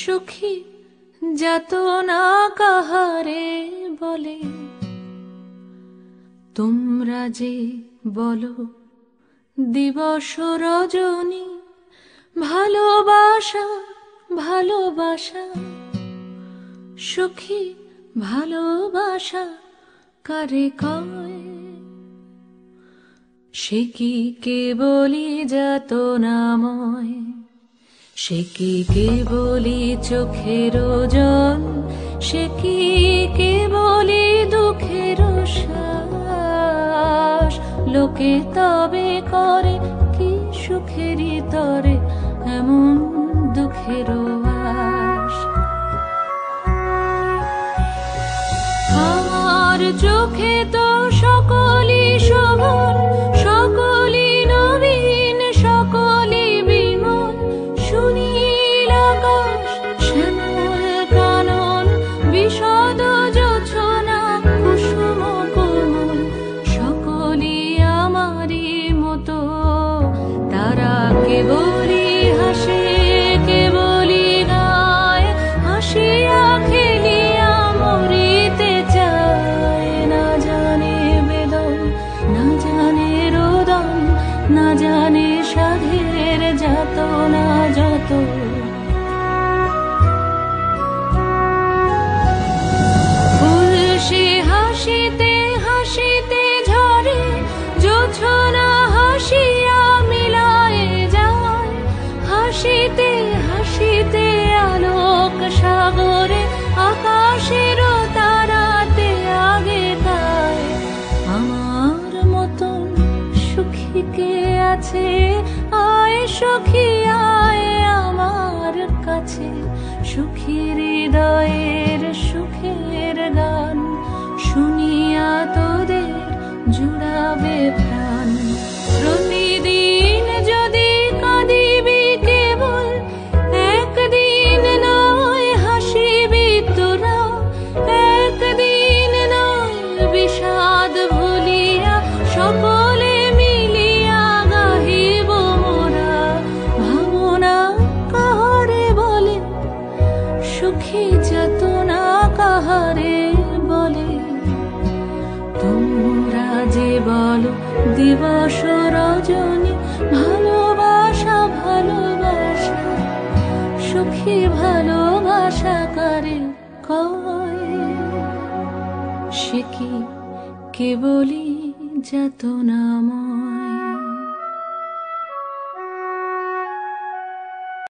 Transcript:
সুখী যাতনা কাহারে বলে, তোমরা যে বলো দিবস রজনী, ভালোবাসা ভালোবাসা। সুখী ভালোবাসা কারে কয়? সে কি কেবলি যাতনাময়, সে কি কেবলি চোখের ওজন, সে কি কেবলি দুঃখের শ্বাস। লোকে তবে করে কি সুখেরই তরে এমন দুঃখের আশ। আমার চোখে তো সকলই শোভন, সকলই নবীন, সকলই বিমল। সুনীল আকাশ, শ্যামল কানন, বিশদ জোছনা, কুসুম কোমল, সকলই আমারই মতো। তারা কেবলই হাসে, কেবলই গায়, হাসিয়া খেলিয়া মরিতে চায়। না জানে বেদন, না জানে রোদন, না জানে সাধের যাতনা যত। ফুল সে হাসিতে হাসিতে ঝরে, জোছনা হাসিয়া মিলায়ে যায়। হাসিতে হাসিতে আলোক সাগরে, আকাশের তারাতে আগে গায়। আমার মতন সুখী কে আছে? আয় সখী আয় আমার কাছে। সুখী হৃদয়ের সুখের গান শুনিয়া তোদের জুড়াবে প্রাণ। প্রতিদিন যদি কাঁদিবি কেবল, একদিন নয় হাসিবি তোরা। একদিন নয় বিষাদ ভুলিয়া, সকলে মিলিয়া গাহিব মোরা। ভাবনা কাহারে বলে, সুখী যাতনা কাহারে বলে। তোমরা যে বলো দিবস রজনী, ভালোবাসা ভালোবাসা। সুখী ভালোবাসা কারে কয়? সে কি কেবলি যাতনাময়।